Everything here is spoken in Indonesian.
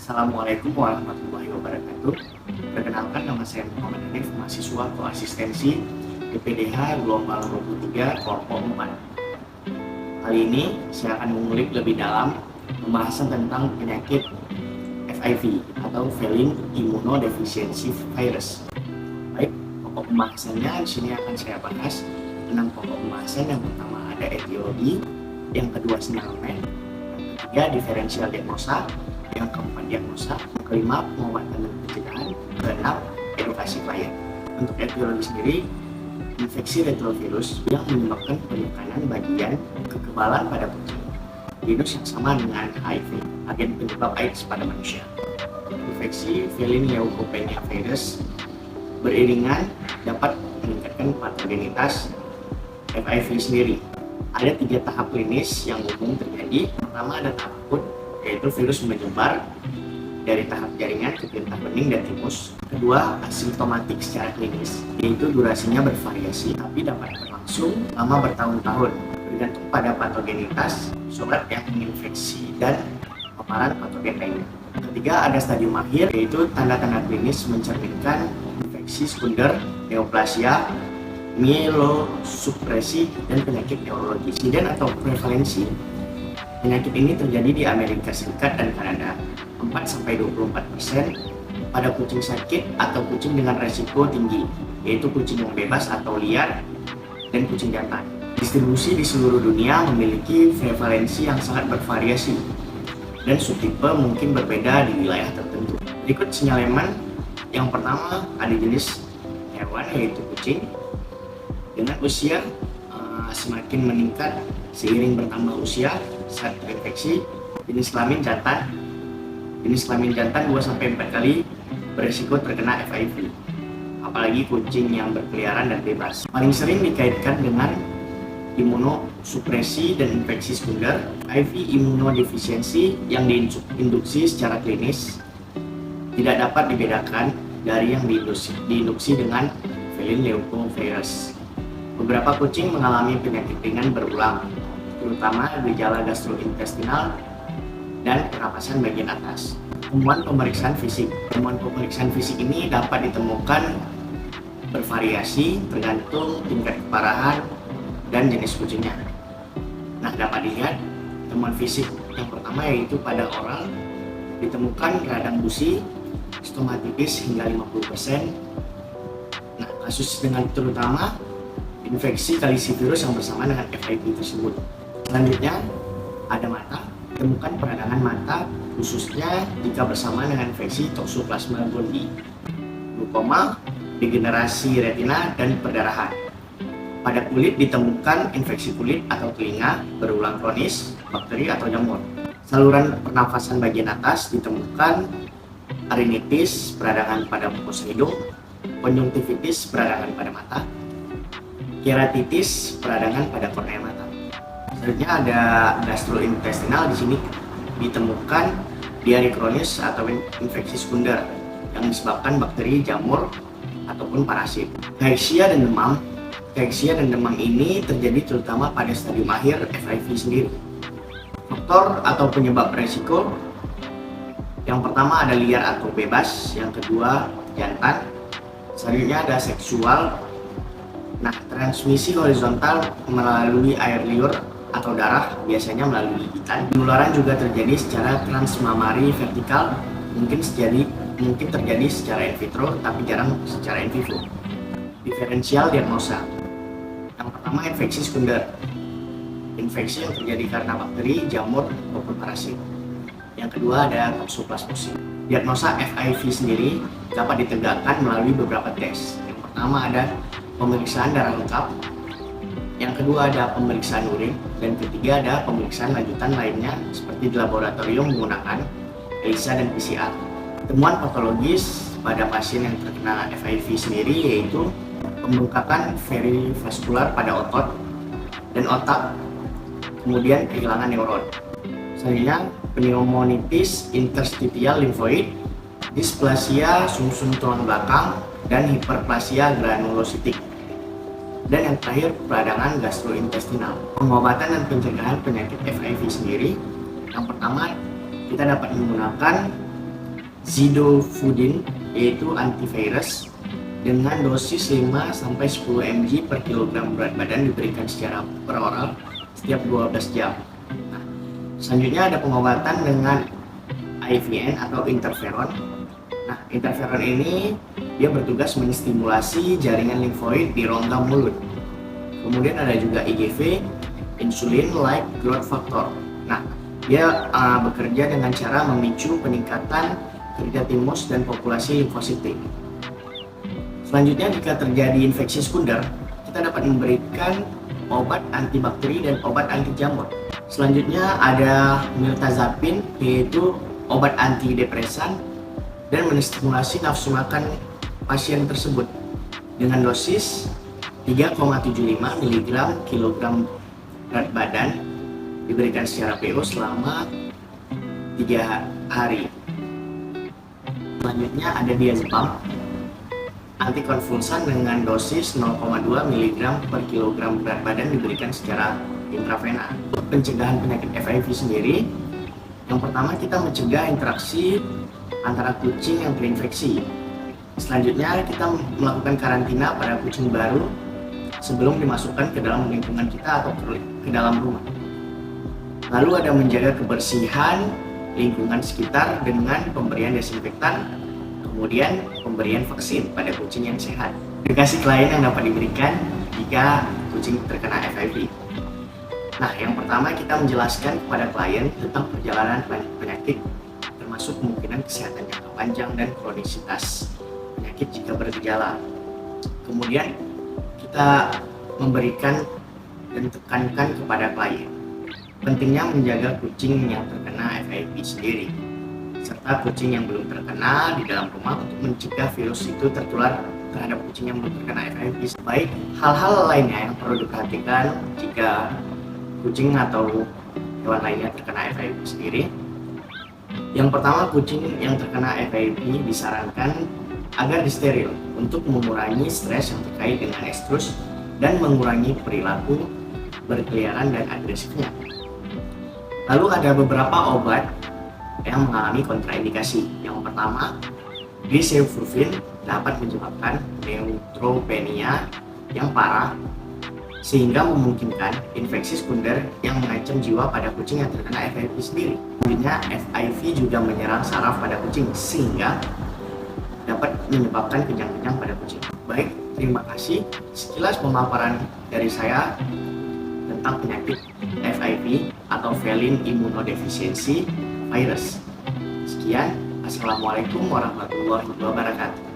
Assalamualaikum warahmatullahi wabarakatuh. Perkenalkan, nama saya Muhammad Hanif, mahasiswa koasistensi PPDH Gelombang 23 Korpo 4. Kali ini saya akan mengulik lebih dalam pembahasan tentang penyakit FIV atau Feline Immunodeficiency Virus. Baik, pokok pembahasannya di sini akan saya bahas tentang pokok pembahasan. Yang pertama ada etiologi, yang kedua sinyalemen, yang ketiga diferensial diagnosa, yang keempat diagnosa, yang kelima pengobatan dan pencegahan, keenam edukasi klien. Untuk etiologi sendiri, infeksi retrovirus yang menyebabkan penekanan bagian kekebalan pada kucing. Virus yang sama dengan HIV, agen penyebab AIDS pada manusia. Infeksi Feline Leukopenia virus beriringan dapat meningkatkan patogenitas FIV sendiri. Ada 3 tahap klinis yang umum terjadi. Pertama ada tahap akut, yaitu virus menyebar dari tahap jaringan ke tintah bening dan timus. Kedua, asimptomatik secara klinis, yaitu durasinya bervariasi tapi dapat berlangsung lama bertahun-tahun bergantung pada patogenitas sobat yang menginfeksi dan paparan patogen lainnya. Ketiga, ada stadium akhir, yaitu tanda-tanda klinis mencerminkan infeksi sekunder, neoplasia, mielosupresi, dan penyakit neurologis. Insiden atau prevalensi penyakit ini terjadi di Amerika Serikat dan Kanada, 4-24% pada kucing sakit atau kucing dengan resiko tinggi, yaitu kucing yang bebas atau liar dan kucing jantan. Distribusi di seluruh dunia memiliki prevalensi yang sangat bervariasi dan subtipe mungkin berbeda di wilayah tertentu. Berikut sinyalemen. Yang pertama ada jenis hewan, yaitu kucing. Dengan usia semakin meningkat seiring bertambah usia saat terinfeksi. Jenis kelamin jantan 2-4 kali berisiko terkena FIV, apalagi kucing yang berkeliaran dan bebas. Paling sering dikaitkan dengan imunosupresi dan infeksi sekunder. HIV immunodefisiency yang diinduksi secara klinis tidak dapat dibedakan dari yang diinduksi dengan Feline leukovirus. Beberapa kucing mengalami penyakit ringan berulang, terutama gejala gastrointestinal dan pernapasan bagian atas. Temuan pemeriksaan fisik. Temuan pemeriksaan fisik ini dapat ditemukan bervariasi tergantung tingkat keparahan dan jenis kucingnya. Nah, dapat dilihat temuan fisik yang pertama, yaitu pada orang ditemukan radang busi, stomatitis hingga 50%. Nah, kasus dengan terutama infeksi kalisivirus yang bersama dengan FIV tersebut. Selanjutnya ada mata, ditemukan peradangan mata khususnya jika bersama dengan infeksi Toxoplasma gondii, glaukoma, degenerasi retina, dan perdarahan. Pada kulit ditemukan infeksi kulit atau telinga berulang kronis, bakteri atau jamur. Saluran pernafasan bagian atas ditemukan rinitis, peradangan pada mukosa hidung, konjungtivitis, peradangan pada mata, keratitis, peradangan pada kornea mata. Selanjutnya ada gastrointestinal. Di sini ditemukan diare kronis atau infeksi sekunder yang disebabkan bakteri, jamur, ataupun parasit. Cachexia dan demam. Cachexia dan demam ini terjadi terutama pada stadium akhir FIV sendiri. Faktor atau penyebab resiko. Yang pertama ada liar atau bebas, yang kedua jantan. Selanjutnya ada seksual. Nah, transmisi horizontal melalui air liur atau darah, biasanya melalui gigitan. Penularan juga terjadi secara transmamari vertikal, mungkin terjadi secara in vitro, tapi jarang secara in vivo. Diferensial diagnosa. Yang pertama infeksi sekunder, infeksi yang terjadi karena bakteri, jamur, maupun parasit. Yang kedua ada toxoplasmosis. Diagnosa FIV sendiri dapat ditegakkan melalui beberapa tes. Yang pertama ada pemeriksaan darah lengkap, yang kedua ada pemeriksaan urin, dan ketiga ada pemeriksaan lanjutan lainnya seperti di laboratorium menggunakan ELISA dan PCR. Temuan patologis pada pasien yang terkena FIV sendiri yaitu pembengkakan perivaskular pada otot dan otak, kemudian kehilangan neuron. Selanjutnya pneumonitis interstitial limfoid, displasia sumsum tulang belakang, dan hiperplasia granulositik. Dan yang terakhir peradangan gastrointestinal. Pengobatan dan pencegahan penyakit FIV sendiri, yang pertama kita dapat menggunakan Zidofudin, yaitu antivirus, dengan dosis 5-10 mg per kilogram berat badan diberikan secara peroral setiap 12 jam. Nah, selanjutnya ada pengobatan dengan IVN atau interferon. Nah, interferon ini dia bertugas menstimulasi jaringan limfoid di rongga mulut. Kemudian ada juga IGV, insulin-like growth factor. Nah, dia bekerja dengan cara memicu peningkatan kerja timus dan populasi limfosit T. Selanjutnya, jika terjadi infeksi sekunder, kita dapat memberikan obat antibakteri dan obat anti jamur. Selanjutnya ada mirtazapin, yaitu obat antidepresan dan menstimulasi nafsu makan pasien tersebut dengan dosis 3,75 mg kilogram berat badan diberikan secara PO selama 3 hari. Selanjutnya ada diazepam antikonvulsan dengan dosis 0,2 mg per kilogram berat badan diberikan secara intravena. Untuk pencegahan penyakit FIV sendiri, yang pertama kita mencegah interaksi antara kucing yang terinfeksi. Selanjutnya kita melakukan karantina pada kucing baru sebelum dimasukkan ke dalam lingkungan kita atau ke dalam rumah. Lalu ada menjaga kebersihan lingkungan sekitar dengan pemberian desinfektan, kemudian pemberian vaksin pada kucing yang sehat. Edukasi klien yang dapat diberikan jika kucing terkena FIV. Nah, yang pertama kita menjelaskan kepada klien tentang perjalanan penyakit, termasuk kemungkinan kesehatan jangka panjang dan kronisitas penyakit jika bergejala. Kemudian kita memberikan dan tekankan kepada klien pentingnya menjaga kucing yang terkena FIV sendiri, serta kucing yang belum terkena di dalam rumah untuk mencegah virus itu tertular terhadap kucing yang belum terkena FIV. Baik, hal-hal lainnya yang perlu diperhatikan jika kucing atau hewan lainnya terkena FIV sendiri. Yang pertama, kucing yang terkena FIV disarankan agar disteril untuk mengurangi stres yang terkait dengan estrus dan mengurangi perilaku berkeliaran dan agresifnya. Lalu ada beberapa obat yang mengalami kontraindikasi. Yang pertama, glisefulvin dapat menyebabkan neutropenia yang parah sehingga memungkinkan infeksi sekunder yang mengancam jiwa pada kucing yang terkena FIV sendiri. Selanjutnya, FIV juga menyerang saraf pada kucing sehingga dapat menyebabkan kejang-kejang pada kucing. Baik, terima kasih. Sekilas pemaparan dari saya tentang penyakit FIV atau feline immunodeficiency virus. Sekian, Assalamualaikum warahmatullahi wabarakatuh.